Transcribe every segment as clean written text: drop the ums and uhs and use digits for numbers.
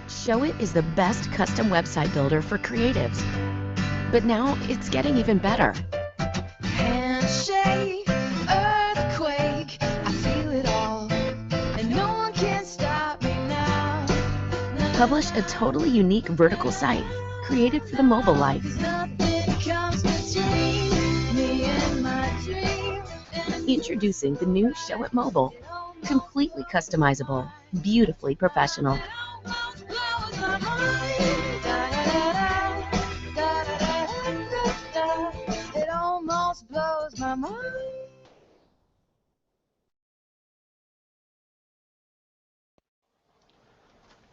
Showit is the best custom website builder for creatives. But now it's getting even better. Handshake, earthquake, I feel it all, and no one can stop me now. Publish a totally unique vertical site created for the mobile life. Nothing comes between me and my dream. Introducing the new Showit Mobile. Completely customizable, beautifully professional. It almost blows my mind.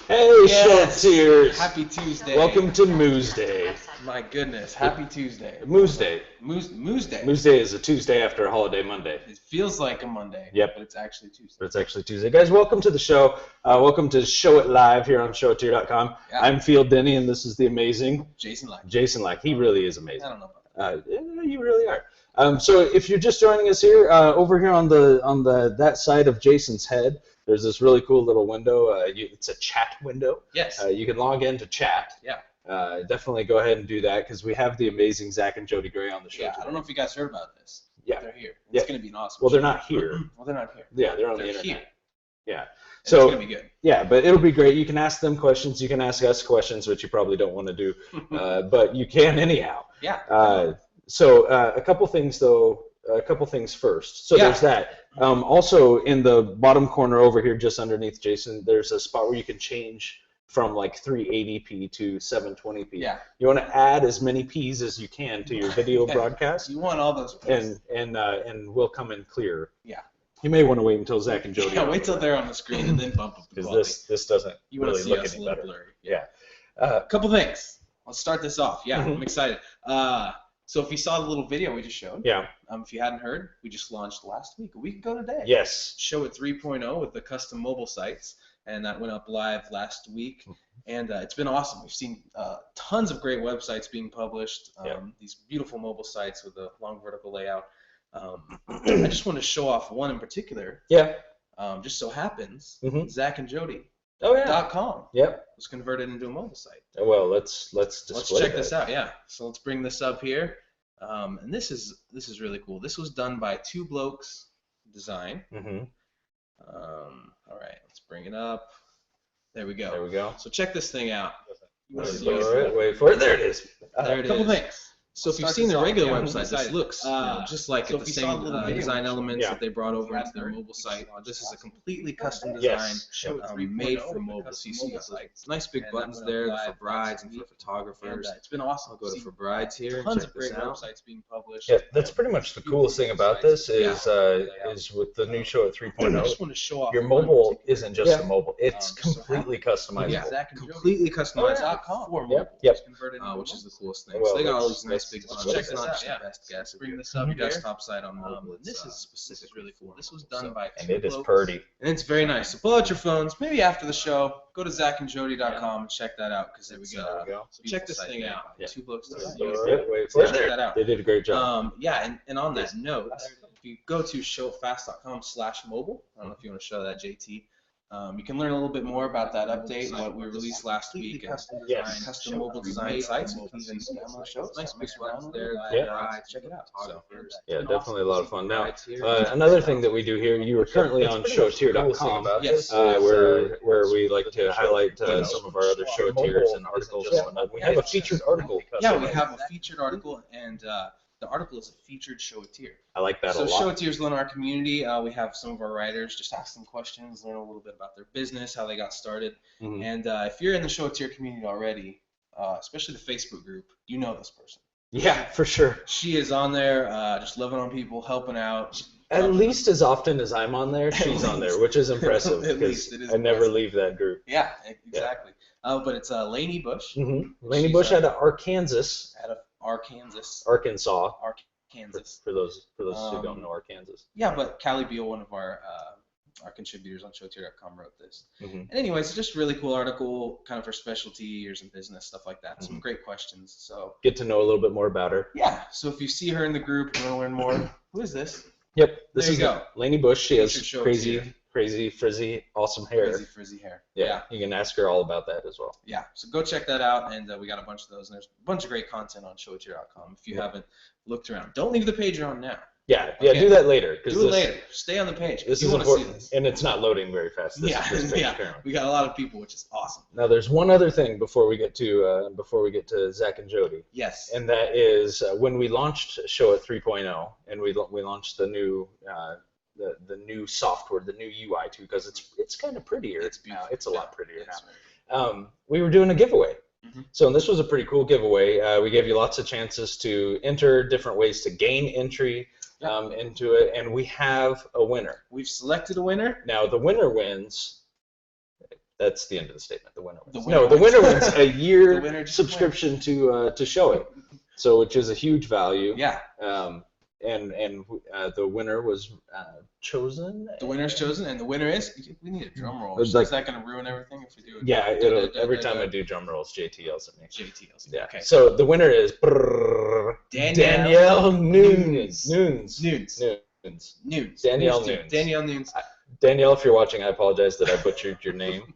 Hey, Yes. Showteers! Happy Tuesday. Welcome to Moose Day. My goodness, happy Tuesday. Moose Day. Moose Day. Moose Day is a Tuesday after a holiday Monday. It feels like a Monday. Yep. But it's actually Tuesday. But it's actually Tuesday. Guys, welcome to the show. Welcome to Show It Live here on showtier.com. Yeah. I'm Field Denny, and this is the amazing Jason Lack. Jason Lack. He really is amazing. I don't know about that. You really are. So if you're just joining us here, over here on that side of Jason's head, there's this really cool little window. It's a chat window. Yes. You can log in to chat. Yeah. Definitely go ahead and do that because we have the amazing Zach and Jody Gray on the show. Yeah, today. I don't know if you guys heard about this. Yeah. They're here. Yeah. It's going to be an awesome Well, they're show. not here. Well, they're not here. Yeah, they're on They're the internet. here. Yeah. And So it's going to be good. yeah, but it'll be great. You can ask them questions. You can ask us questions, which you probably don't want to do, but you can anyhow. Yeah. So a couple things though. A couple things first. So Yeah. there's that. Also in the bottom corner over here, just underneath Jason, there's a spot where you can change from like 380p to 720p. Yeah. You want to add as many P's as you can to your video broadcast, You want all those pieces. and we'll come in clear. Yeah. You may want to wait until Zach and Jody. Yeah, wait till they're on the screen and then bump up the because quality. this doesn't You want really to see look us a any little better. blurry. Yeah. A couple things. Let's start this off. Yeah, Mhm. I'm excited. So if you saw the little video we just showed, Yeah. if you hadn't heard, we just launched last week, a week ago today. Yes. Show It 3.0 with the custom mobile sites, and that went up live last week. And it's been awesome. We've seen tons of great websites being published, these beautiful mobile sites with a long vertical layout. I just want to show off one in particular. Yeah. Just so happens, Mhm. Zach and Jody. Oh yeah. .com Yep. was converted into a mobile site. Well, let's Let's display check that. this out. Yeah. So let's bring this up here. And this is really cool. This was done by Two Blokes Design. Mhm. All right, let's bring it up. There we go. There we go. So check this thing out. You wanna Wait see for it? it. Wait for it. There it is. There it is. Couple things. So if you've Start seen this the off. regular Yeah, website, this excited. looks just like so the if you saw same the little video, design elements yeah. that they brought over into their mobile site. This is a completely custom design Yes. Show it made 3.0 for with the mobile. custom So you see mobile sites. nice big And buttons that went there up for live brides last and for week. photographers. It's been awesome. I'll go to See for brides here. tons check of great this out. websites being published. Yeah, that's pretty much the coolest thing about this is Yeah. is with the new show at I 3.0. just want to show off Your one mobile particular- isn't just Yeah. a mobile; it's So completely customizable. Yeah. Zach and Jody. completely customized Oh, yeah. for Yep. mobile. Yep. Converted into Which is the coolest thing. Well, so they got all let's- these nice big let's buttons. check It's this not out, just yeah. the best guess. Bring this Your up here. desktop site on mobile. And This is this specific. is really cool. This was done by And Two it is Blokes. pretty. And it's very nice. So pull out your phones, maybe after the show, go to zackandjody.com and check that out because it's There we go. so check this thing out. Yeah. Two Blokes Wait Design. for it. Check that out. They did a great job. Yeah, and on that note, if you go to showfast.com/mobile, I don't know if you want to show that, JT. You can learn a little bit more about that update and what we released last week. And Yes. custom mobile design sites. You can even nice big buttons there. Yeah. Check it out. So, Yeah, definitely a lot of fun. Now, another thing that we do here, you are currently on showtier.com, Yes. where we like to highlight some of our other show tiers and articles and whatnot. We have a featured article. Yeah, we have a featured article, and the article is a featured show tier. I like that So a show lot. tiers in our community. We have some of our writers just ask them questions, learn a little bit about their business, how they got started. Mhm. And if you're in the show tier community already, especially the Facebook group, you know this person. Yeah, for sure. She is on there, just loving on people, helping out. At least as often as I'm on there, she's on there, which is impressive At because least it is I never impressive. leave that group. Yeah, exactly. But it's Lainey Bush Laney She's, Bush out of Arkansas, out of Arkansas. Arkansas. Kansas. For those who don't know Arkansas. Yeah, but Callie Beal, one of our contributors on showtier.com, wrote this. Mhm. And anyways, it's just a really cool article, kind of for specialty years in business, stuff like that. Some great questions. So Get to know a little bit more about her. yeah, so if you see her in the group and want to learn more, who is this? Yep, this There is you go. Laney Bush. She has Featured show crazy, tier. crazy, frizzy, awesome hair. Crazy frizzy hair. Yeah, you can ask her all about that as well. Yeah, so go check that out, and we got a bunch of those, and there's a bunch of great content on showithere.com if you haven't looked around. Don't leave the page you're on now. Yeah, Okay. do that later. Do it later. Stay on the page. This you is want to important, see this. and it's not loading very fast. This page, apparently. We got a lot of people, which is awesome. Now, there's one other thing before we get to Zach and Jody. Yes. And that is when we launched Show It 3.0, and we launched the new the new software, the new UI too, because it's kind of prettier. It's beautiful. Now. It's a lot prettier Yes, now. right. We were doing a giveaway. Mm-hmm. So this was a pretty cool giveaway. We gave you lots of chances to enter, different ways to gain entry into it, and we have a winner. We've selected a winner. Now the winner wins. That's the end of the statement. The winner wins. The winner wins a year winner just subscription to Show It, so which is a huge value. Yeah. And the winner was chosen. The winner's chosen, and the winner is. We need a drum roll. It's Is like- that going to ruin everything if we do it? Yeah, every time I do drum rolls, JT yells at me. JT yells. Yeah. Okay. So the winner is Danielle Nunes. Danielle Nunes. Danielle Nunes. Danielle, if you're watching, I apologize that I butchered your name.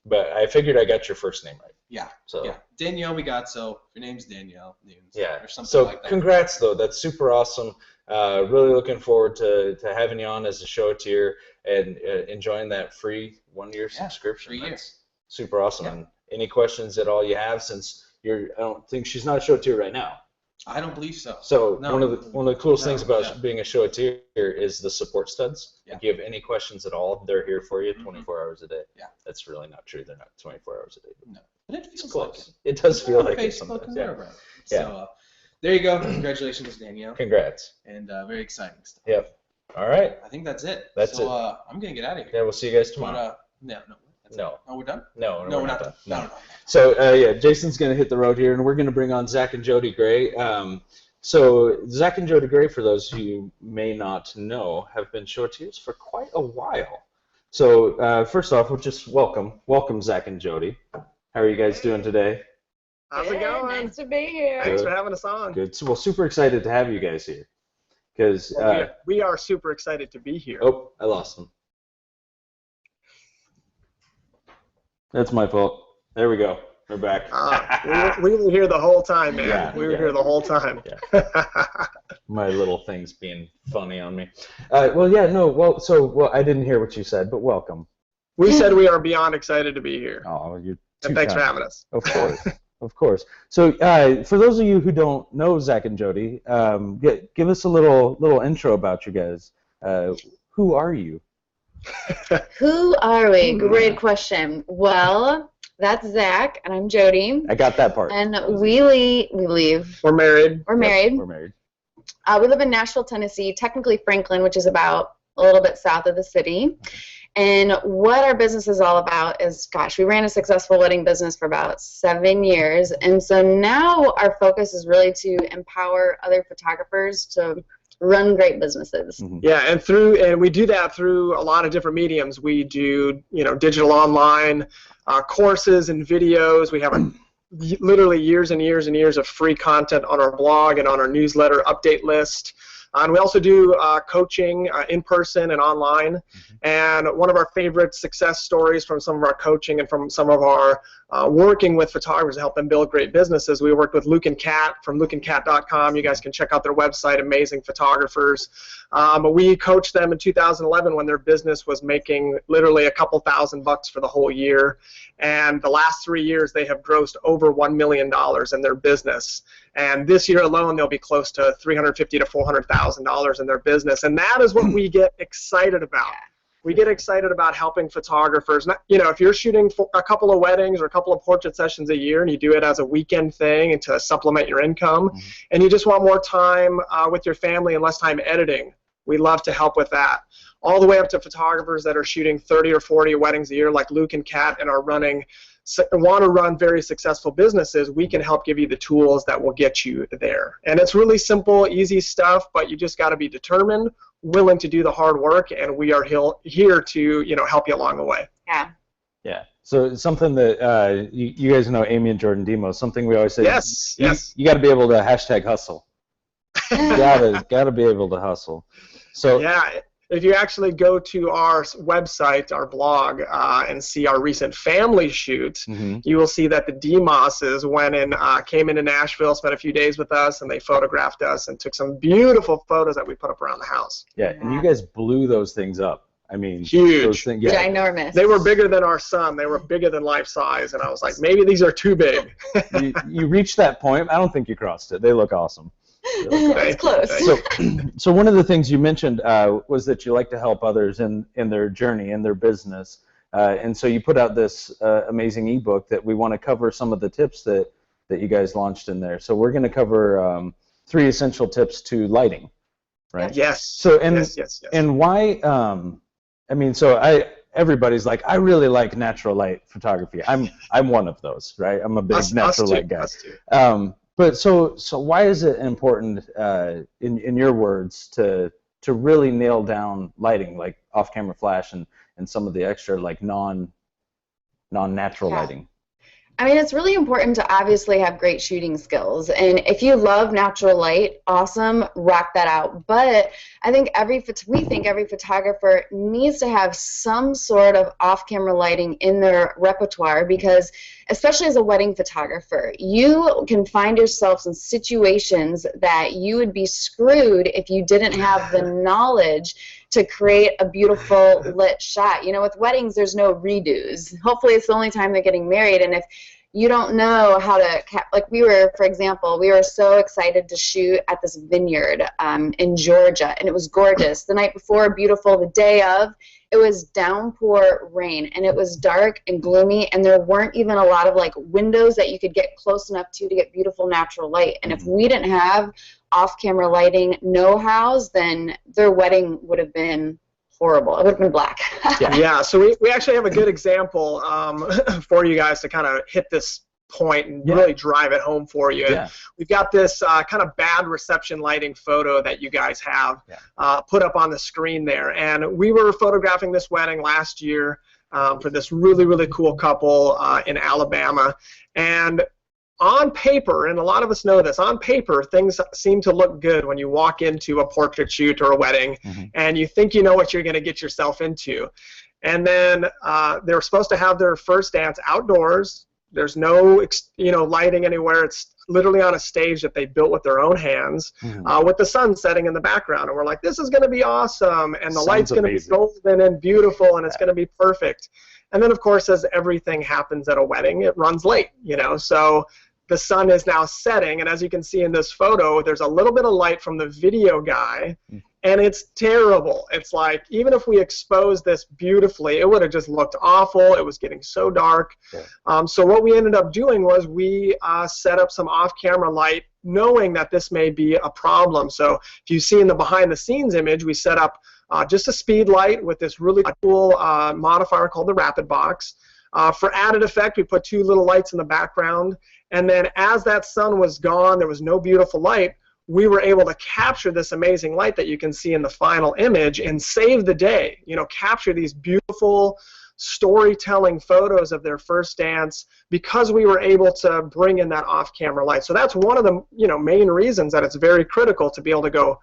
But I figured I got your first name right. Yeah. So Yeah. Danielle, we got. So your name's Danielle Nunes. yeah. Or something So like that. congrats though. That's super awesome. Really looking forward to having you on as a show tier and enjoying that free 1-year subscription. 3 years. That's super awesome. Yeah. And any questions at all you have, since I don't think she's not a show tier right now. I don't believe so. So No. one of the coolest things about yeah. being a show tier is the support studs. Yeah. If you have any questions at all, they're here for you 24 Mhm. hours a day. Yeah. That's really not true. They're not 24 hours a day. No. But it It's feels close. like it. It does feel like it Facebook sometimes. and Yeah. whatever. Yeah. So there you go. Congratulations, Danielle. Congrats. And very exciting stuff. Yep. All right. I think that's it. That's so, it. I'm going to get out of here. Yeah, we'll see you guys But, tomorrow. no. That's No. it. Oh, we're done? No, No, we're not done. No. No. So yeah, Jason's gonna hit the road here, and we're gonna bring on Zach and Jody Gray. So Zach and Jody Gray, for those who may not know, have been show tiers for quite a while. So first off, we'll just welcome Zach and Jody. How are you guys doing today? How's it going? Nice to be here. Thanks Good. for having us on. Good. So, well, super excited to have you guys here, because We are super excited to be here. oh, I lost him. That's my fault. There we go. We're back. We were here the whole time, man. Yeah, we were yeah. here the whole time. My little thing's being funny on me. Well, I didn't hear what you said, but welcome. We said we are beyond excited to be here. Oh, you're too And thanks for kind. having us. Of course, of course. So, for those of you who don't know Zach and Jody, give us a little intro about you guys. Who are you? Who are we? Great question. Well, that's Zach, and I'm Jody, I got that part. and we live. We're married. We're married. We're married. We live in Nashville, Tennessee, technically Franklin, which is about a little bit south of the city. And what our business is all about is, we ran a successful wedding business for about 7 years. And so now our focus is really to empower other photographers to run great businesses. Mm-hmm. Yeah, and we do that through a lot of different mediums. We do, digital online courses and videos. We have literally years and years and years of free content on our blog and on our newsletter update list. And we also do coaching in person and online. Mm-hmm. And one of our favorite success stories from some of our coaching and from some of our working with photographers to help them build great businesses, we worked with Luke and Kat from lukeandkat.com. You guys can check out their website, amazing photographers. But we coached them in 2011 when their business was making literally a couple $1,000 for the whole year. And the last 3 years, they have grossed over $1 million in their business. And this year alone, they'll be close to $350,000 to $400,000 in their business. And that is what we get excited about. We get excited about helping photographers. If you're shooting a couple of weddings or a couple of portrait sessions a year and you do it as a weekend thing and to supplement your income, and you just want more time with your family and less time editing, we love to help with that. All the way up to photographers that are shooting 30 or 40 weddings a year like Luke and Kat and want to run very successful businesses, we can help give you the tools that will get you there. And it's really simple, easy stuff, but you just got to be determined, willing to do the hard work, and we are here to help you along the way. Yeah. Yeah. So something that you guys know, Amy and Jordan Demo, something we always say. Yes. You got to be able to #hustle. Gotta be able to hustle. So Yeah. if you actually go to our website, our blog, and see our recent family shoot, you will see that the DeMosses went and came into Nashville, spent a few days with us, and they photographed us and took some beautiful photos that we put up around the house. Yeah, and you guys blew those things up. I mean, huge. Those things, yeah. Ginormous. They were bigger than our son. They were bigger than life size, and I was like, maybe these are too big. you reached that point. I don't think you crossed it. They look awesome. It's close. So one of the things you mentioned was that you like to help others in their journey, in their business. And so you put out this amazing ebook that we want to cover some of the tips that you guys launched in there. So we're going to cover 3 essential tips to lighting, right? Yes. So yes. And why? I mean, everybody's like, I really like natural light photography. I'm one of those, right? I'm a big natural light guy. But so why is it important, in your words, to really nail down lighting, like off-camera flash and some of the extra like non-natural lighting? I mean, it's really important to obviously have great shooting skills, and if you love natural light, awesome, rock that out. But I think we think every photographer needs to have some sort of off-camera lighting in their repertoire, because especially as a wedding photographer, you can find yourself in situations that you would be screwed if you didn't have the knowledge to create a beautiful lit shot. You know, with weddings, there's no redos. Hopefully it's the only time they're getting married, and if you don't know how to, like we were, for example, we were so excited to shoot at this vineyard in Georgia, and it was gorgeous. The night before, beautiful. The day of, it was downpour rain, and it was dark and gloomy, and there weren't even a lot of like windows that you could get close enough to get beautiful natural light. And if we didn't have off-camera lighting know-hows, then their wedding would have been horrible. It would have been black. Yeah, so we actually have a good example for you guys to kind of hit this point and really drive it home for you. And we've got this kind of bad reception lighting photo that you guys have put up on the screen there. And we were photographing this wedding last year for this really, really cool couple in Alabama. And on paper, and a lot of us know this, on paper things seem to look good when you walk into a portrait shoot or a wedding and you think you know what you're going to get yourself into. And then they're supposed to have their first dance outdoors. There's no lighting anywhere. It's literally on a stage that they built with their own hands with the sun setting in the background. And we're like, this is going to be awesome, and the light's going to be golden and beautiful, and it's going to be perfect. And then, of course, as everything happens at a wedding, it runs late, so the sun is now setting, and as you can see in this photo, there's a little bit of light from the video guy, and it's terrible. It's like, even if we exposed this beautifully, it would have just looked awful. It was getting so dark. So what we ended up doing was we set up some off-camera light, knowing that this may be a problem. So if you see in the behind-the-scenes image, we set up just a speed light with this really cool modifier called the Rapid Box. For added effect, we put 2 little lights in the background, and then as that sun was gone, there was no beautiful light, we were able to capture this amazing light that you can see in the final image and save the day. Capture these beautiful storytelling photos of their first dance because we were able to bring in that off-camera light. So that's one of the main reasons that it's very critical to be able to go,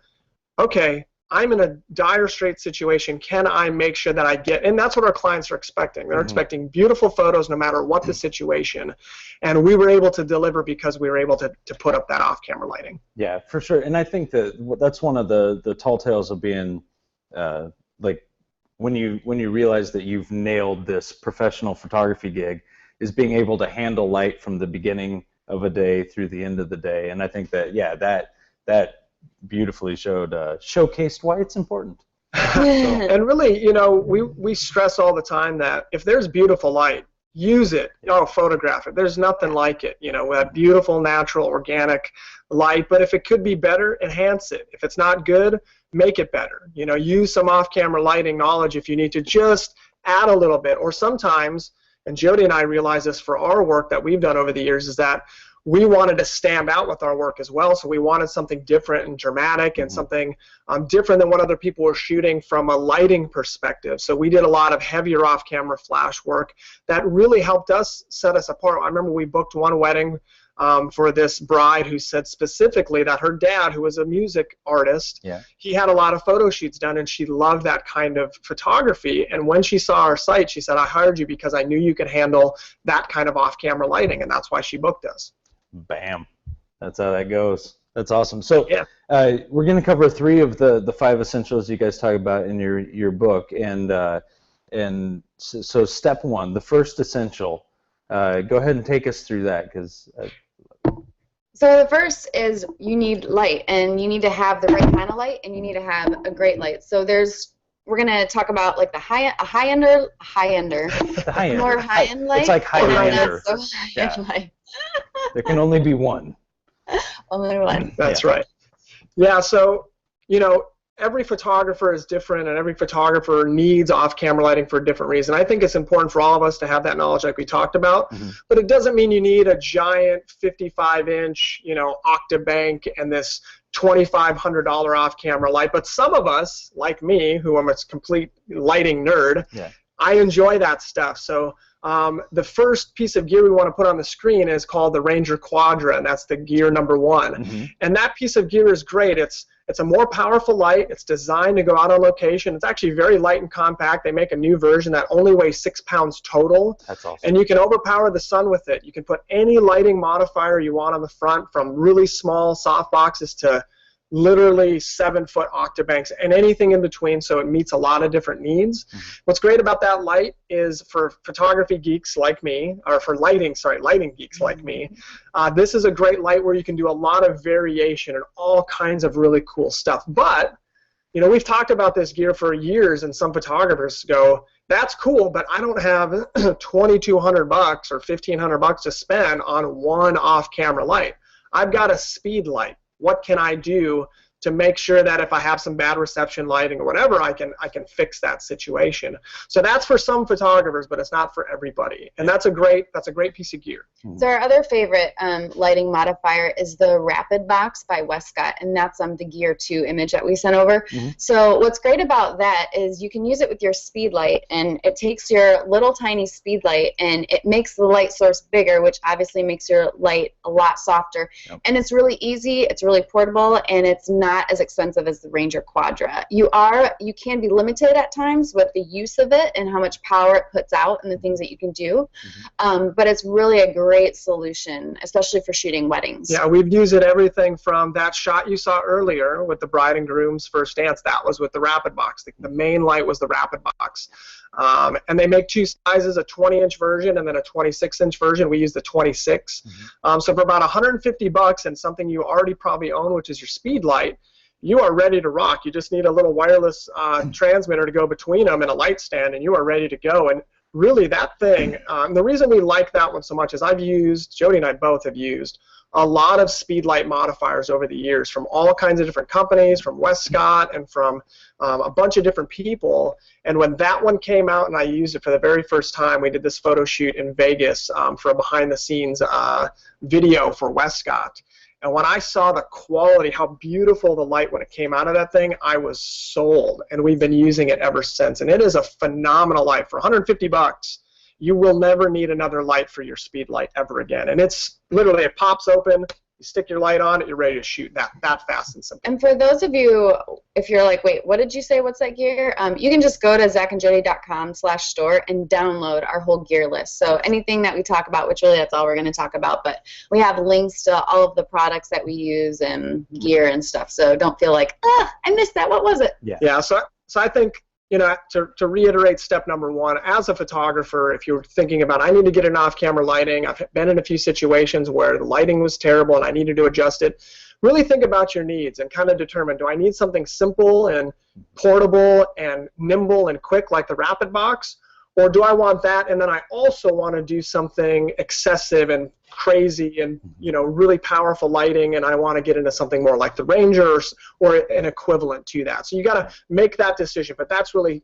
okay, I'm in a dire straight situation. Can I make sure that I get, and that's what our clients are expecting. They're expecting beautiful photos no matter what the situation. And we were able to deliver because we were able to put up that off-camera lighting. Yeah, for sure. And I think that's one of the tall tales of being, like, when you realize that you've nailed this professional photography gig, is being able to handle light from the beginning of a day through the end of the day. And I think that, that beautifully showcased why it's important. And really, we stress all the time that if there's beautiful light, use it. Photograph it. There's nothing like it. That beautiful, natural, organic light. But if it could be better, enhance it. If it's not good, make it better. Use some off-camera lighting knowledge if you need to just add a little bit. Or sometimes, and Jody and I realize this for our work that we've done over the years, is that we wanted to stand out with our work as well, so we wanted something different and dramatic and something different than what other people were shooting from a lighting perspective. So we did a lot of heavier off-camera flash work that really helped us set us apart. I remember we booked one wedding for this bride who said specifically that her dad, who was a music artist, he had a lot of photo shoots done, and she loved that kind of photography. And when she saw our site, she said, I hired you because I knew you could handle that kind of off-camera lighting, and that's why she booked us. Bam. That's how that goes. That's awesome. So we're going to cover 3 of the 5 essentials you guys talk about in your book, and so step 1, the first essential. Go ahead and take us through that, because. So the first is you need light, and you need to have the right kind of light, and you need to have a great light. So we're gonna talk about like the high-ender, more high-end light. It's like high-ender. So high-end light. There can only be one. Only one. That's right. Yeah. So every photographer is different, and every photographer needs off-camera lighting for a different reason. I think it's important for all of us to have that knowledge like we talked about, but it doesn't mean you need a giant 55-inch, Octabank and this $2,500 off-camera light. But some of us, like me, who am a complete lighting nerd, I enjoy that stuff. So the first piece of gear we want to put on the screen is called the Ranger Quadra, and that's the gear number 1. And that piece of gear is great. It's a more powerful light. It's designed to go out on location. It's actually very light and compact. They make a new version that only weighs 6 pounds total. That's awesome. And you can overpower the sun with it. You can put any lighting modifier you want on the front, from really small soft boxes to literally 7-foot Octabanks and anything in between, so it meets a lot of different needs. What's great about that light is for photography geeks like me, or for lighting geeks like me, this is a great light where you can do a lot of variation and all kinds of really cool stuff. But we've talked about this gear for years, and some photographers go, that's cool, but I don't have $2,200 or $1,500 to spend on one off-camera light. I've got a speed light. What can I do to make sure that if I have some bad reception lighting or whatever, I can fix that situation? So that's for some photographers, but it's not for everybody. And that's a great piece of gear. So our other favorite lighting modifier is the Rapid Box by Westcott, and that's the Gear 2 image that we sent over. So what's great about that is you can use it with your speed light, and it takes your little tiny speed light and it makes the light source bigger, which obviously makes your light a lot softer. And it's really easy, it's really portable, and it's not as expensive as the Ranger Quadra. You can be limited at times with the use of it and how much power it puts out and the things that you can do, but it's really a great solution, especially for shooting weddings. Yeah, we've used it everything from that shot you saw earlier with the bride and groom's first dance. That was with the Rapid Box. The main light was the Rapid Box. And they make 2 sizes, a 20-inch version and then a 26-inch version. We use the 26. So for about $150 and something you already probably own, which is your speed light, you are ready to rock. You just need a little wireless transmitter to go between them and a light stand, and you are ready to go. And really, that thing, the reason we like that one so much is Jody and I both have used a lot of speed light modifiers over the years from all kinds of different companies, from Westcott and from a bunch of different people. And when that one came out and I used it for the very first time, we did this photo shoot in Vegas for a behind-the-scenes video for Westcott. And when I saw the quality, how beautiful the light when it came out of that thing, I was sold. And we've been using it ever since. And it is a phenomenal light. For $150, you will never need another light for your speed light ever again. And it's literally, it pops open, you stick your light on it, you're ready to shoot that fast and simple. And for those of you, if you're like, wait, what did you say, what's that gear? You can just go to zachandjody.com/store and download our whole gear list. So anything that we talk about, which really that's all we're going to talk about, but we have links to all of the products that we use and gear and stuff. So don't feel like, I missed that, what was it? Yeah, so I think, to reiterate step number 1, as a photographer, if you're thinking about, I need to get an off-camera lighting, I've been in a few situations where the lighting was terrible and I needed to adjust it, really think about your needs and kind of determine, do I need something simple and portable and nimble and quick like the Rapid Box, or do I want that and then I also want to do something excessive and crazy and really powerful lighting, and I want to get into something more like the Ranger or an equivalent to that. So you got to make that decision, but that's really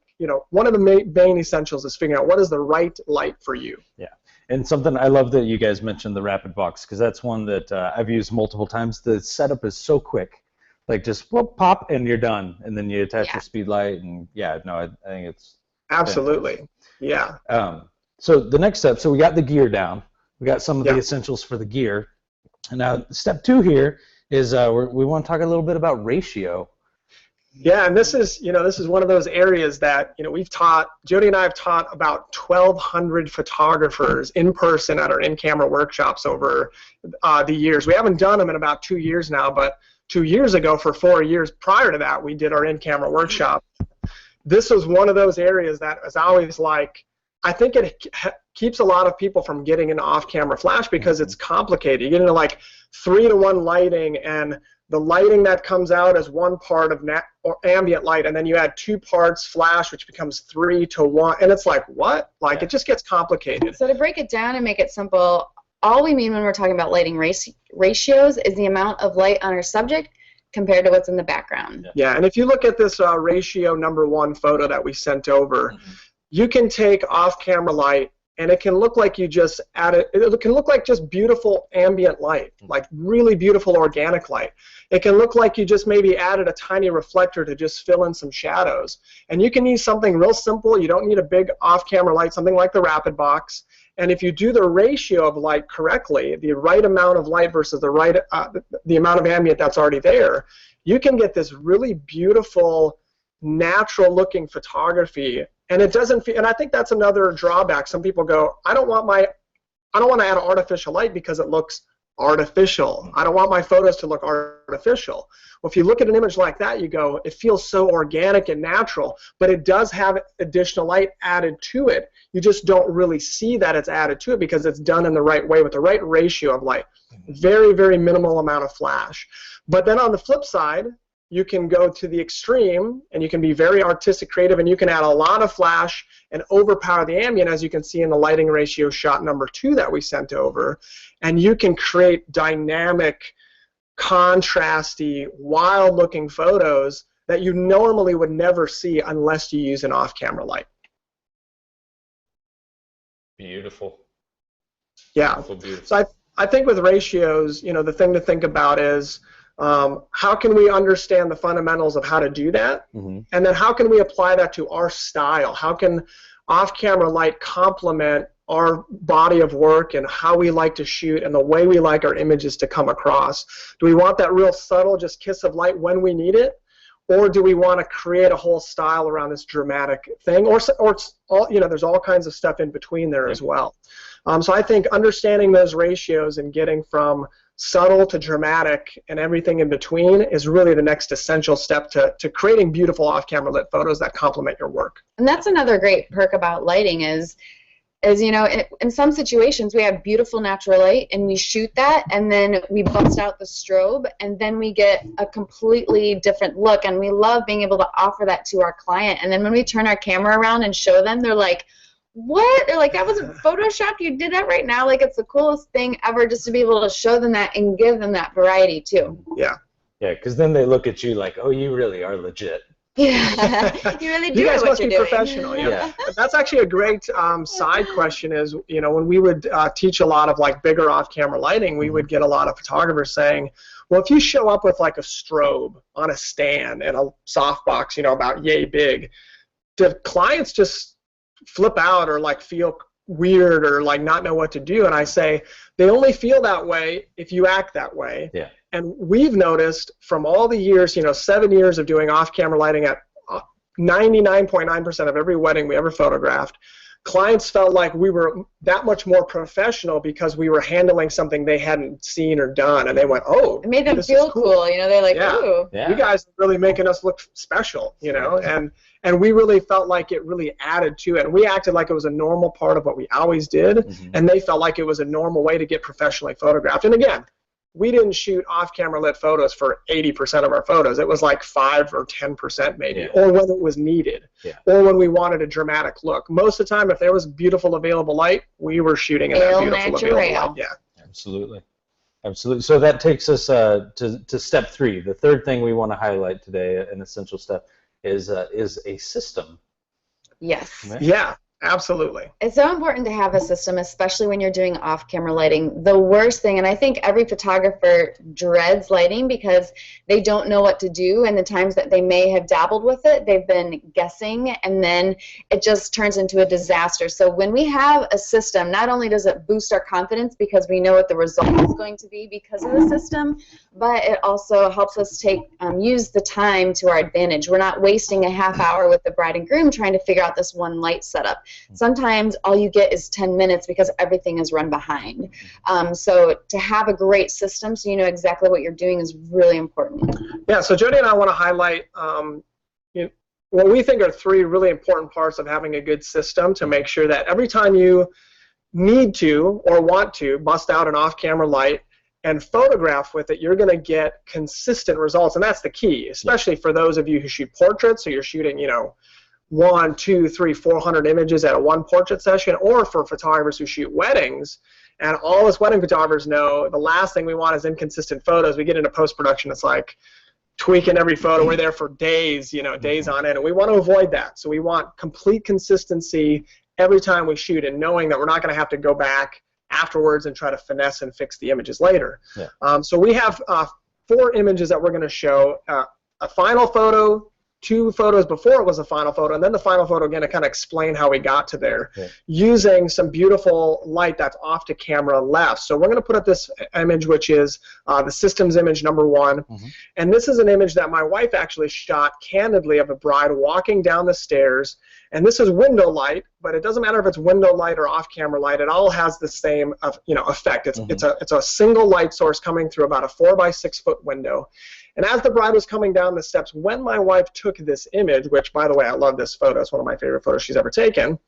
one of the main essentials is figuring out what is the right light for you. Yeah, and something I love that you guys mentioned the Rapid Box, because that's one that I've used multiple times. The setup is so quick, like just pop and you're done, and then you attach your speed light, and I think it's absolutely fantastic. So the next step, so we got the gear down. We got some of the essentials for the gear. Now, step 2 here is we want to talk a little bit about ratio. Yeah, and this is one of those areas that Jody and I have taught about 1,200 photographers in person at our in-camera workshops over the years. We haven't done them in about 2 years now, but 2 years ago, for 4 years prior to that, we did our in-camera workshop. This was one of those areas that is always like, I think it keeps a lot of people from getting into off-camera flash because it's complicated. You get into like 3-to-1 lighting, and the lighting that comes out is one part of ambient light, and then you add 2 parts flash, which becomes 3-to-1, and it's like, what? Like, it just gets complicated. So to break it down and make it simple, all we mean when we're talking about lighting ratios is the amount of light on our subject compared to what's in the background. Yeah, and if you look at this ratio #1 photo that we sent over, you can take off-camera light, and it can look like you just added, it can look like just beautiful ambient light, like really beautiful organic light. It can look like you just maybe added a tiny reflector to just fill in some shadows. And you can use something real simple. You don't need a big off-camera light, something like the Rapid Box. And if you do the ratio of light correctly, the right amount of light versus the amount of ambient that's already there, you can get this really beautiful, natural-looking photography. And it doesn't feel, and I think that's another drawback. Some people go, I don't want to add artificial light because it looks artificial. I don't want my photos to look artificial. Well, if you look at an image like that, you go, it feels so organic and natural, but it does have additional light added to it. You just don't really see that it's added to it because it's done in the right way with the right ratio of light. Very, very minimal amount of flash. But then on the flip side, you can go to the extreme, and you can be very artistic, creative, and you can add a lot of flash and overpower the ambient, as you can see in the lighting ratio shot #2 that we sent over. And you can create dynamic, contrasty, wild-looking photos that you normally would never see unless you use an off-camera light. Beautiful. Yeah. Beautiful. So I think with ratios, the thing to think about is, how can we understand the fundamentals of how to do that? And then how can we apply that to our style? How can off-camera light complement our body of work and how we like to shoot and the way we like our images to come across? Do we want that real subtle just kiss of light when we need it? Or do we want to create a whole style around this dramatic thing? Or it's all, there's all kinds of stuff in between there as well. So I think understanding those ratios and getting from subtle to dramatic and everything in between is really the next essential step to creating beautiful off-camera lit photos that complement your work. And that's another great perk about lighting is in some situations we have beautiful natural light and we shoot that and then we bust out the strobe and then we get a completely different look, and we love being able to offer that to our client. And then when we turn our camera around and show them, they're like, what? They're like, that wasn't Photoshopped? You did that right now? Like, it's the coolest thing ever just to be able to show them that and give them that variety too. Yeah. Yeah, because then they look at you like, oh, you really are legit. Yeah, you really do You guys know what must you're be doing. professional. Yeah. But that's actually a great side question is, when we would teach a lot of like bigger off-camera lighting, we would get a lot of photographers saying, well, if you show up with like a strobe on a stand and a softbox, about yay big, do clients just flip out or like feel weird or like not know what to do? And I say they only feel that way if you act that way. Yeah. And we've noticed from all the years, 7 years of doing off-camera lighting at 99.9% of every wedding we ever photographed, clients felt like we were that much more professional because we were handling something they hadn't seen or done, and they went, oh, It made them this feel is cool. They're like, Yeah. ooh. Yeah. you guys are really making us look special, and we really felt like it really added to it. And we acted like it was a normal part of what we always did, and they felt like it was a normal way to get professionally photographed. And again, we didn't shoot off-camera lit photos for 80% of our photos. It was like 5 or 10% maybe, or when it was needed, or when we wanted a dramatic look. Most of the time, if there was beautiful available light, we were shooting in that beautiful available light. Yeah. Absolutely. Absolutely. So that takes us to step 3. The third thing we want to highlight today, an essential step, is a system. Yes. Right? Yeah. Absolutely. It's so important to have a system, especially when you're doing off-camera lighting. The worst thing, and I think every photographer dreads lighting because they don't know what to do, and the times that they may have dabbled with it, they've been guessing, and then it just turns into a disaster. So when we have a system, not only does it boost our confidence because we know what the result is going to be because of the system, but it also helps us use the time to our advantage. We're not wasting a half hour with the bride and groom trying to figure out this one light setup. Sometimes all you get is 10 minutes because everything is run behind. So to have a great system so you know exactly what you're doing is really important. Yeah, so Jody and I want to highlight what we think are 3 really important parts of having a good system to make sure that every time you need to or want to bust out an off-camera light and photograph with it, you're going to get consistent results, and that's the key, especially for those of you who shoot portraits, so you're shooting, 1, 2, 3, 400 images at a one portrait session, or for photographers who shoot weddings. And all us wedding photographers know the last thing we want is inconsistent photos. We get into post-production, it's like tweaking every photo. We're there for days, days on end, and we want to avoid that. So we want complete consistency every time we shoot, and knowing that we're not going to have to go back afterwards and try to finesse and fix the images later. Yeah. So we have 4 images that we're going to show, a final photo, 2 photos before it was a final photo, and then the final photo again to kind of explain how we got to there, using some beautiful light that's off to camera left. So we're going to put up this image, which is the systems image number 1, and this is an image that my wife actually shot candidly of a bride walking down the stairs, and this is window light, but it doesn't matter if it's window light or off-camera light, it all has the same effect. It's a single light source coming through about a 4 by 6 foot window. And as the bride was coming down the steps, when my wife took this image, which, by the way, I love this photo. It's one of my favorite photos she's ever taken.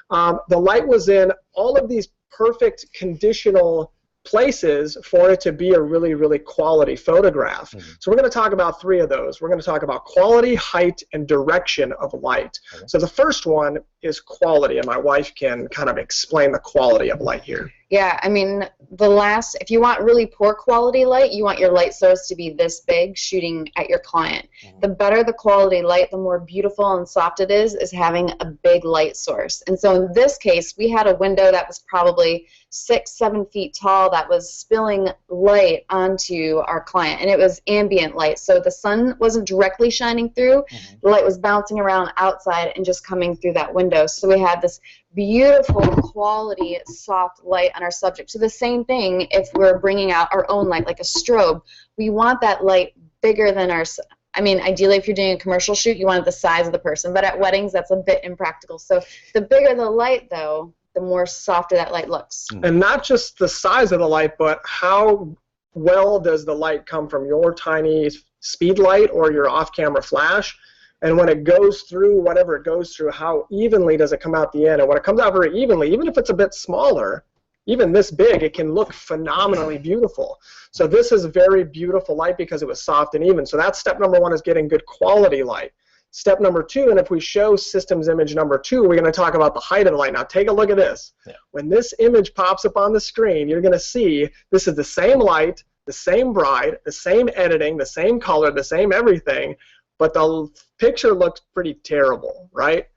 The light was in all of these perfect conditional places for it to be a really, really quality photograph. So we're going to talk about 3 of those. We're going to talk about quality, height, and direction of light. So the first one is quality, and my wife can kind of explain the quality of light here. Yeah, I mean, if you want really poor quality light, you want your light source to be this big shooting at your client. The better the quality light, the more beautiful and soft it is having a big light source. And so in this case, we had a window that was probably 6-7 feet tall that was spilling light onto our client, and it was ambient light. So the sun wasn't directly shining through, the light was bouncing around outside and just coming through that window. So we had this beautiful quality soft light on our subject. So the same thing if we're bringing out our own light like a strobe, we want that light bigger than ideally if you're doing a commercial shoot you want it the size of the person, but at weddings that's a bit impractical. So the bigger the light though, the more softer that light looks. And not just the size of the light, but how well does the light come from your tiny speed light or your off-camera flash? And when it goes through, whatever it goes through, how evenly does it come out the end? And when it comes out very evenly, even if it's a bit smaller, even this big, it can look phenomenally beautiful. So this is very beautiful light because it was soft and even. So that's step number 1, is getting good quality light. Step number 2, and if we show systems image number 2, we're going to talk about the height of the light. Now take a look at this. When this image pops up on the screen, you're going to see this is the same light, the same bride, the same editing, the same color, the same everything, but the picture looks pretty terrible, right?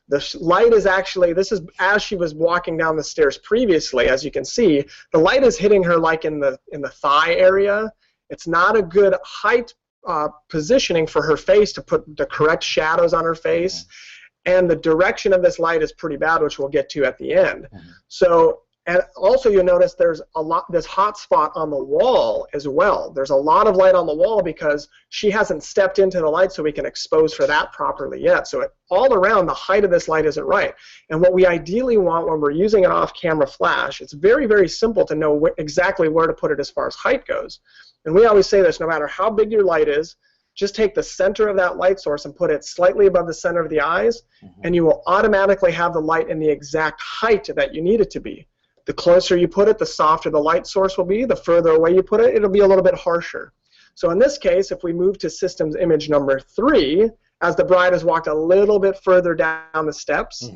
The light is actually, this is as she was walking down the stairs previously, as you can see, the light is hitting her like in the thigh area. It's not a good height positioning for her face to put the correct shadows on her face, and the direction of this light is pretty bad, which we'll get to at the end. So, and also you'll notice there's this hot spot on the wall as well. There's a lot of light on the wall because she hasn't stepped into the light so we can expose for that properly yet. So all around, the height of this light isn't right. And what we ideally want when we're using an off-camera flash, it's very, very simple to know exactly where to put it as far as height goes. And we always say this, no matter how big your light is, just take the center of that light source and put it slightly above the center of the eyes, and you will automatically have the light in the exact height that you need it to be. The closer you put it, the softer the light source will be. The further away you put it, it'll be a little bit harsher. So in this case, if we move to systems image number 3, as the bride has walked a little bit further down the steps,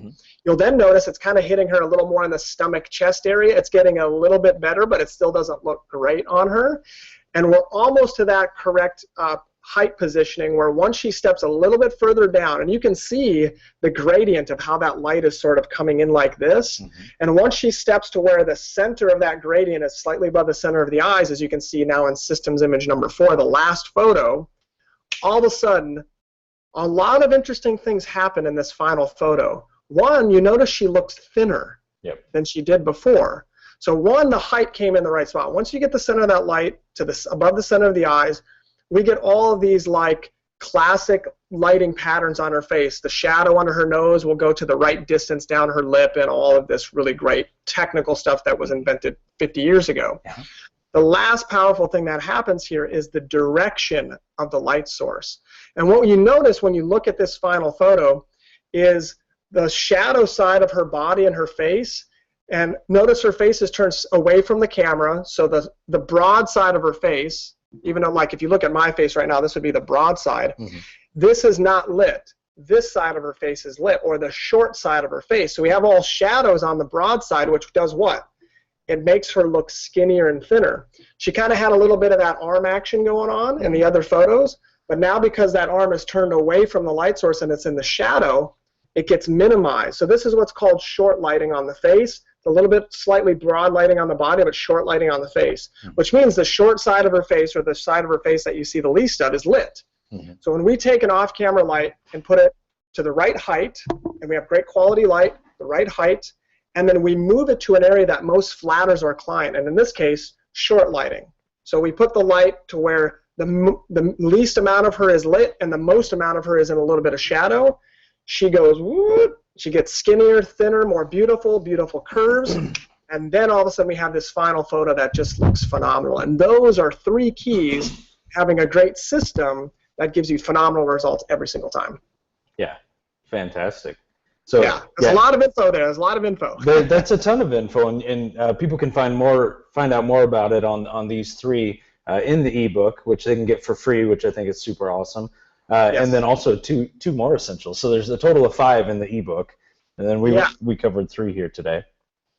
you'll then notice it's kind of hitting her a little more in the stomach chest area. It's getting a little bit better, but it still doesn't look great on her. And we're almost to that correct height positioning where once she steps a little bit further down, and you can see the gradient of how that light is sort of coming in like this, and once she steps to where the center of that gradient is slightly above the center of the eyes, as you can see now in systems image number 4, the last photo, all of a sudden, a lot of interesting things happen in this final photo. One, you notice she looks thinner than she did before. So one, the height came in the right spot. Once you get the center of that light to above the center of the eyes, we get all of these like classic lighting patterns on her face. The shadow under her nose will go to the right distance down her lip, and all of this really great technical stuff that was invented 50 years ago. The last powerful thing that happens here is the direction of the light source. And what you notice when you look at this final photo is the shadow side of her body and her face. And notice her face is turned away from the camera, so the broad side of her face, even though, like, if you look at my face right now, this would be the broad side. This is not lit. This side of her face is lit, or the short side of her face. So we have all shadows on the broad side, which does what? It makes her look skinnier and thinner. She kind of had a little bit of that arm action going on in the other photos, but now because that arm is turned away from the light source and it's in the shadow, it gets minimized. So this is what's called short lighting on the face. A little bit slightly broad lighting on the body, but short lighting on the face, which means the short side of her face, or the side of her face that you see the least of, is lit. So when we take an off-camera light and put it to the right height, and we have great quality light, the right height, and then we move it to an area that most flatters our client, and in this case, short lighting. So we put the light to where the least amount of her is lit and the most amount of her is in a little bit of shadow. She goes, whoop. She gets skinnier, thinner, more beautiful, beautiful curves, and then all of a sudden we have this final photo that just looks phenomenal. And those are 3 keys, having a great system that gives you phenomenal results every single time. Yeah, fantastic. So there's a lot of info there. There's a lot of info. That's a ton of info, and people can find out more about it on these 3 in the ebook, which they can get for free, which I think is super awesome. And then also two more essentials. So there's a total of 5 in the ebook, and then we covered 3 here today.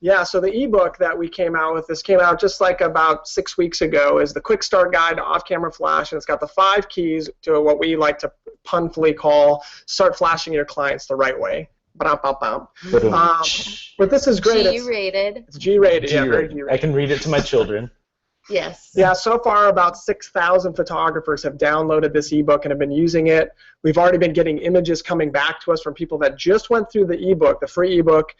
Yeah, so the ebook that we came out with, this came out just like about 6 weeks ago, is the Quick Start Guide to Off-Camera Flash, and it's got the 5 keys to what we like to punfully call start flashing your clients the right way. But this is great. G-rated. It's G-rated. G-rated. Yeah, very G-rated. I can read it to my children. Yes. Yeah, so far about 6,000 photographers have downloaded this ebook and have been using it. We've already been getting images coming back to us from people that just went through the ebook, the free ebook,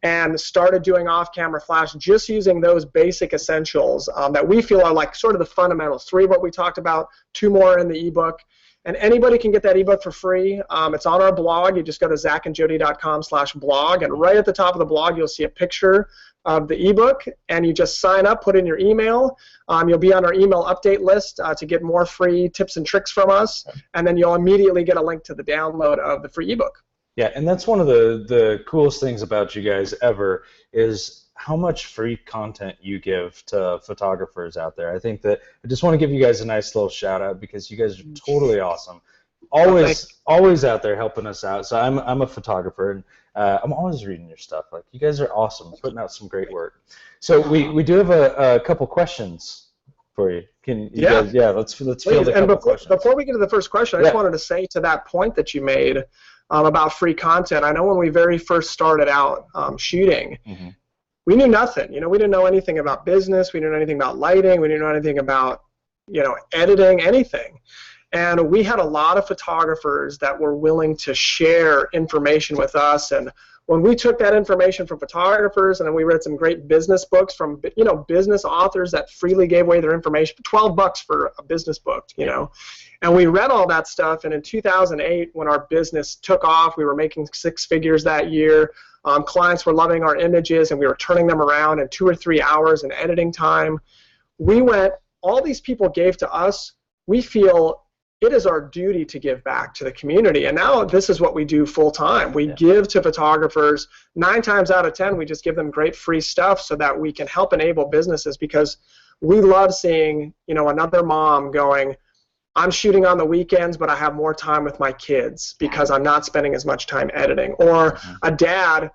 and started doing off-camera flash just using those basic essentials that we feel are like sort of the fundamentals. 3 of what we talked about, 2 more in the ebook. And anybody can get that ebook for free. It's on our blog. You just go to zachandjody.com/blog, and right at the top of the blog you'll see a picture of the ebook, and you just sign up, put in your email. You'll be on our email update list to get more free tips and tricks from us, and then you'll immediately get a link to the download of the free ebook. Yeah, and that's one of the coolest things about you guys ever is how much free content you give to photographers out there. I think that I just want to give you guys a nice little shout out because you guys are totally awesome. Always out there helping us out. So I'm a photographer, and I'm always reading your stuff. Like, you guys are awesome, putting out some great work. So we do have a couple questions for you. Can you guys, let's field a couple questions. Before we get to the first question, I just wanted to say to that point that you made about free content. I know when we very first started out shooting, we knew nothing. We didn't know anything about business. We didn't know anything about lighting. We didn't know anything about, editing, anything. And we had a lot of photographers that were willing to share information with us. And when we took that information from photographers, and then we read some great business books from, business authors that freely gave away their information, $12 for a business book, And we read all that stuff, and in 2008, when our business took off, we were making 6 figures that year. Clients were loving our images, and we were turning them around in 2 or 3 hours in editing time. All these people gave to us. We feel it is our duty to give back to the community, and now this is what we do full time. We give to photographers. 9 times out of 10, we just give them great free stuff so that we can help enable businesses, because we love seeing, another mom going, I'm shooting on the weekends, but I have more time with my kids because I'm not spending as much time editing. Or a dad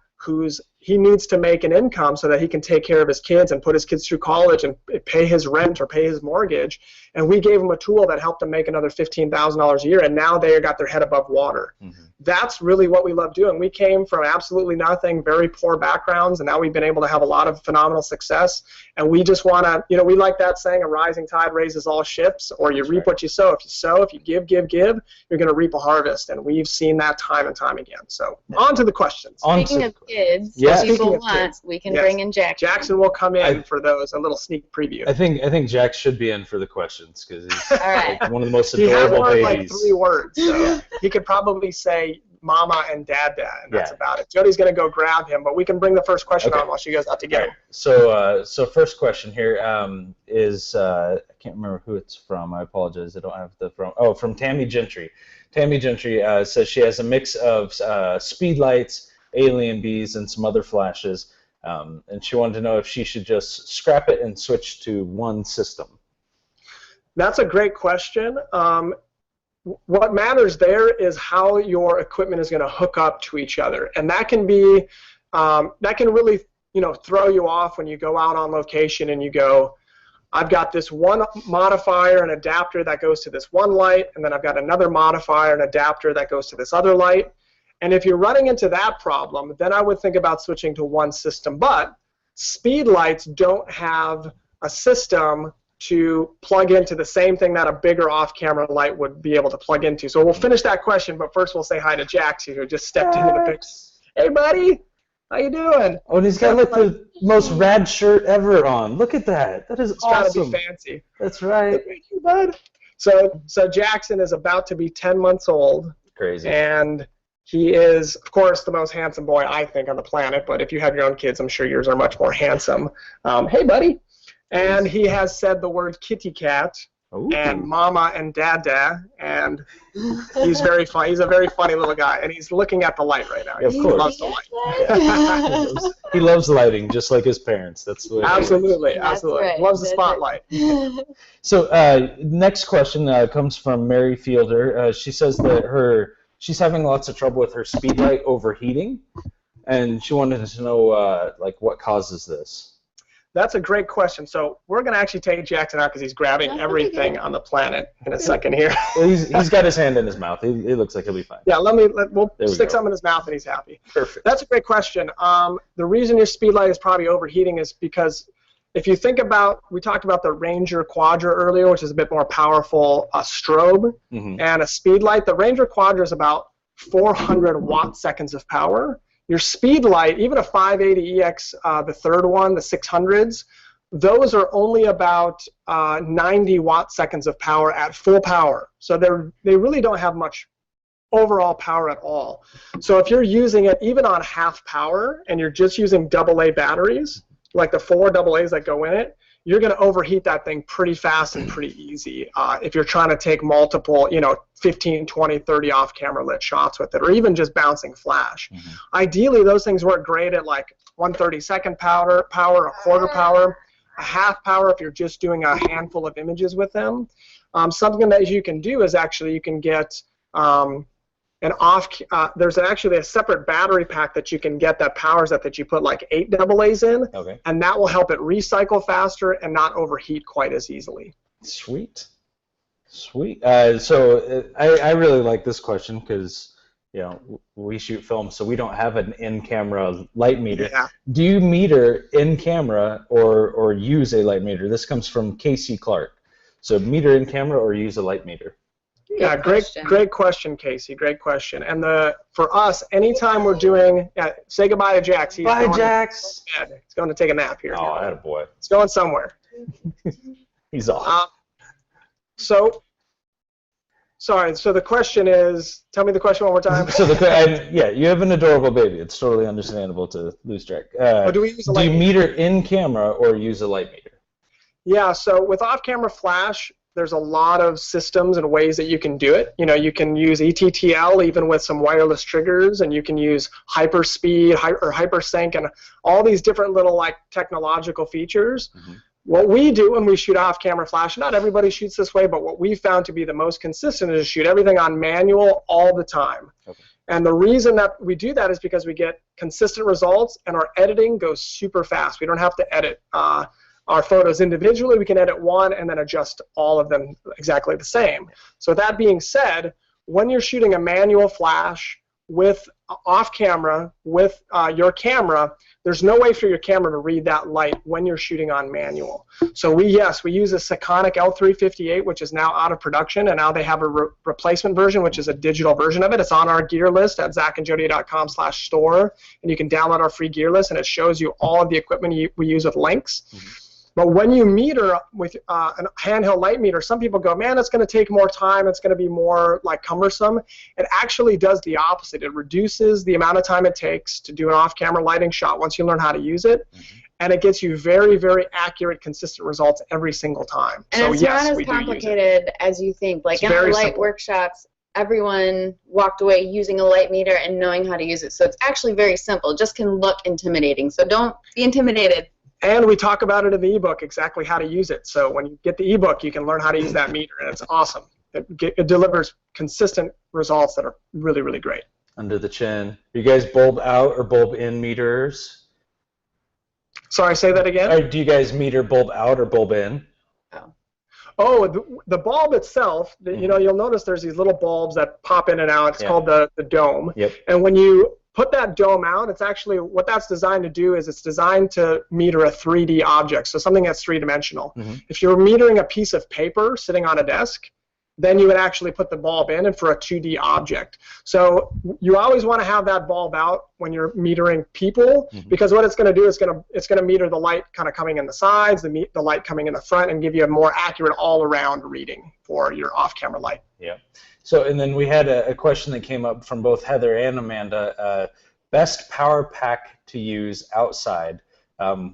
he needs to make an income so that he can take care of his kids and put his kids through college and pay his rent or pay his mortgage. And we gave him a tool that helped him make another $15,000 a year, and now they got their head above water. That's really what we love doing. We came from absolutely nothing, very poor backgrounds, and now we've been able to have a lot of phenomenal success. And we just want to, we like that saying, a rising tide raises all ships, or you reap what you sow. If you sow, if you give, you're going to reap a harvest. And we've seen that time and time again. So on to the questions. Speaking of kids, Yeah. if people Speaking of want, kids, we can yes. bring in Jackson. Jackson will come in for those, a little sneak preview. I think Jack should be in for the questions because he's All right. like one of the most He has adorable learned babies. like 3 words, so he could probably say mama and dada, and that's about it. Jody's going to go grab him, but we can bring the first question on while she goes out to get him. So first question here is I can't remember who it's from. I apologize. I don't have the from. Oh, from Tammy Gentry. Tammy Gentry says she has a mix of speed lights, alien bees, and some other flashes, and she wanted to know if she should just scrap it and switch to one system. That's a great question. What matters there is how your equipment is going to hook up to each other, and that can be that can really throw you off when you go out on location and you go, I've got this one modifier and adapter that goes to this one light, and then I've got another modifier and adapter that goes to this other light. And if you're running into that problem, then I would think about switching to one system. But speed lights don't have a system to plug into the same thing that a bigger off-camera light would be able to plug into. So we'll finish that question, but first we'll say hi to Jax, who just stepped into the picture. Hey, buddy. How you doing? Oh, and he's got like the most rad shirt ever on. Look at that. That is awesome. It's got to be fancy. That's right. Thank you, bud. So Jackson is about to be 10 months old. Crazy. And he is, of course, the most handsome boy, I think, on the planet. But if you have your own kids, I'm sure yours are much more handsome. Hey, buddy. And he has said the word kitty cat and mama and dada, and he's very funny. He's a very funny little guy, and he's looking at the light right now. Of He course. loves the light. He loves lighting, just like his parents. That's what Absolutely, That's absolutely. right. Loves the That's spotlight. So next question comes from Mary Fielder. She says that she's having lots of trouble with her speed light overheating, and she wanted to know like what causes this. That's a great question. So we're going to actually take Jackson out because he's grabbing everything on the planet in a second here. He's got his hand in his mouth. He looks like he'll be fine. Yeah, we'll stick go. some in his mouth and he's happy. Perfect. That's a great question. The reason your speed light is probably overheating is because if you think about, we talked about the Ranger Quadra earlier, which is a bit more powerful strobe, and a speed light. The Ranger Quadra is about 400 watt-seconds of power. Your speed light, even a 580EX, the third one, the 600s, those are only about 90 watt-seconds of power at full power. So they really don't have much overall power at all. So if you're using it even on half power and you're just using AA batteries, like the 4 AA's that go in it, you're going to overheat that thing pretty fast and pretty easy if you're trying to take multiple, 15, 20, 30 off-camera lit shots with it, or even just bouncing flash. Ideally, those things work great at like 1/32 power, a quarter power, a half power if you're just doing a handful of images with them. Something that you can do is actually you can get there's actually a separate battery pack that you can get that powers that you put like 8 AA's in, and that will help it recycle faster and not overheat quite as easily. Sweet. So I really like this question because we shoot film, so we don't have an in-camera light meter. Yeah. Do you meter in camera or use a light meter? This comes from Casey Clark. So meter in camera or use a light meter? Yeah, great question, Casey. Great question. And for us, anytime we're doing, say goodbye to Jax. Bye, Jax. He's going to take a nap here. Oh, attaboy. He's going somewhere. He's off. So the question is, tell me the question one more time. So you have an adorable baby. It's totally understandable to lose track. Do we use a light do you meter in camera or use a light meter? Yeah, so with off-camera flash, there's a lot of systems and ways that you can do it. You can use ETTL even with some wireless triggers, and you can use hyperspeed or hypersync and all these different little like technological features. What we do when we shoot off-camera flash, not everybody shoots this way, but what we found to be the most consistent is to shoot everything on manual all the time. And the reason that we do that is because we get consistent results, and our editing goes super fast. We don't have to edit our photos individually. We can edit one and then adjust all of them exactly the same. So that being said, when you're shooting a manual flash with off camera with your camera, there's no way for your camera to read that light when you're shooting on manual. So we use a Sekonic L358, which is now out of production, and now they have a replacement version, which is a digital version of it. It's on our gear list at zachandjody.com/store, and you can download our free gear list, and it shows you all of the equipment we use with links. But when you meter with a handheld light meter, some people go, man, it's going to take more time. It's going to be more like cumbersome. It actually does the opposite. It reduces the amount of time it takes to do an off-camera lighting shot once you learn how to use it. And it gets you very, very accurate, consistent results every single time. And so it's yes, not as we do use it. complicated as you think. Like It's in our very light simple. workshops, everyone walked away using a light meter and knowing how to use it. So it's actually very simple. It just can look intimidating. So don't be intimidated. And we talk about it in the ebook, exactly how to use it. So when you get the ebook, you can learn how to use that meter, and it's awesome. It delivers consistent results that are really, really great. Under the chin. You guys bulb out or bulb in meters? Sorry, say that again? Or do you guys meter bulb out or bulb in? Oh, the bulb itself, you'll notice there's these little bulbs that pop in and out. It's called the dome. Yep. And when you put that dome out, it's actually, what that's designed to do is it's designed to meter a 3D object, so something that's three-dimensional. If you're metering a piece of paper sitting on a desk, then you would actually put the bulb in and for a 2D object. So you always want to have that bulb out when you're metering people, because what it's going to do is it's going to meter the light kind of coming in the sides, the light coming in the front, and give you a more accurate all-around reading for your off-camera light. Yeah. So, and then we had a question that came up from both Heather and Amanda. Best power pack to use outside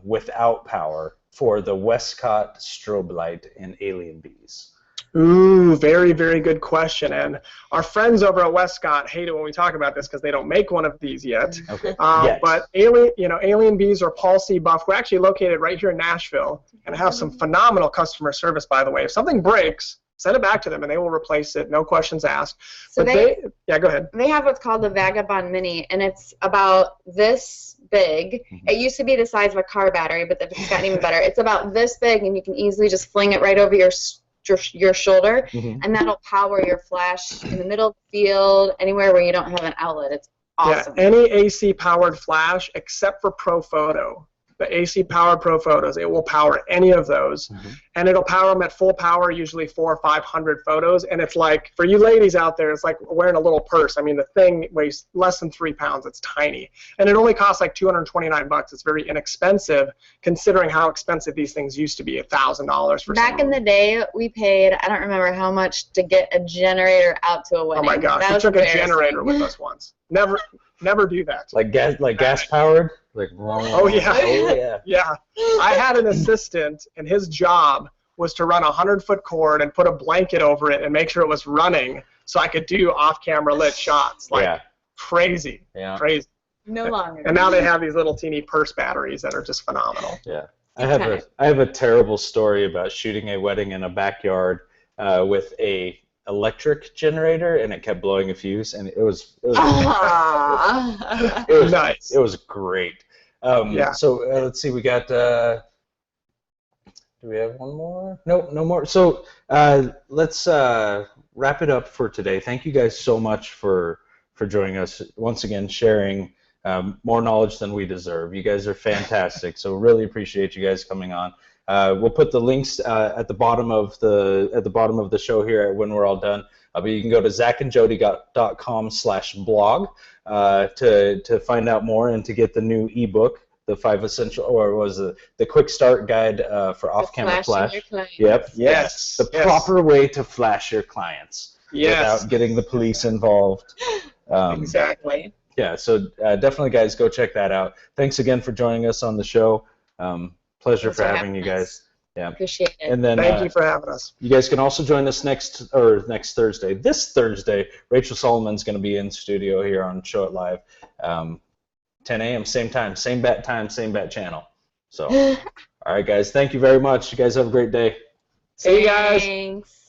without power for the Westcott strobe light in Alien Bees? Ooh, very, very good question. And our friends over at Westcott hate it when we talk about this because they don't make one of these yet. Okay. But Alien Bees or Paul C. Buff, we're actually located right here in Nashville and have some phenomenal customer service, by the way. If something breaks, send it back to them and they will replace it, no questions asked. So yeah, go ahead. They have what's called the Vagabond Mini, and it's about this big. It used to be the size of a car battery, but it's gotten even better. It's about this big, and you can easily just fling it right over your shoulder, and that'll power your flash in the middle of the field, anywhere where you don't have an outlet. It's awesome. Yeah, any AC powered flash except for Pro Photo. The AC powered Pro Photos, it will power any of those, and it'll power them at full power, usually 400 or 500 photos. And it's like, for you ladies out there, it's like wearing a little purse. I mean, the thing weighs less than 3 pounds. It's tiny, and it only costs like $229. It's very inexpensive considering how expensive these things used to be, $1,000 for. Back in the day, we paid, I don't remember how much to get a generator out to a wedding. Oh my gosh, we took a generator with us once. Never do that. Like gas powered? Like, oh yeah. Yeah. I had an assistant, and his job was to run a 100-foot cord and put a blanket over it and make sure it was running so I could do off-camera lit shots. Like crazy. Yeah. Crazy. No longer. And now they have these little teeny purse batteries that are just phenomenal. Yeah. I have a terrible story about shooting a wedding in a backyard with a electric generator, and it kept blowing a fuse, and it was nice. It was great. So let's see, we got. Do we have one more? Nope, no more. So let's wrap it up for today. Thank you guys so much for joining us once again, sharing more knowledge than we deserve. You guys are fantastic. So really appreciate you guys coming on. We'll put the links at the bottom of the show here when we're all done. But you can go to zachandjody.com/blog to find out more and to get the new ebook, the 5 essential, or was it the quick start guide for off-camera flash? Yep. Yes. The proper way to flash your clients without getting the police involved. Exactly. Yeah. So definitely, guys, go check that out. Thanks again for joining us on the show. Pleasure for having you guys. Yeah. Appreciate it. And then thank you for having us. You guys can also join us next Thursday. This Thursday, Rachel Solomon's going to be in studio here on Show It Live, 10 a.m. same time, same bat channel. So, all right, guys, thank you very much. You guys have a great day. See you guys. Thanks.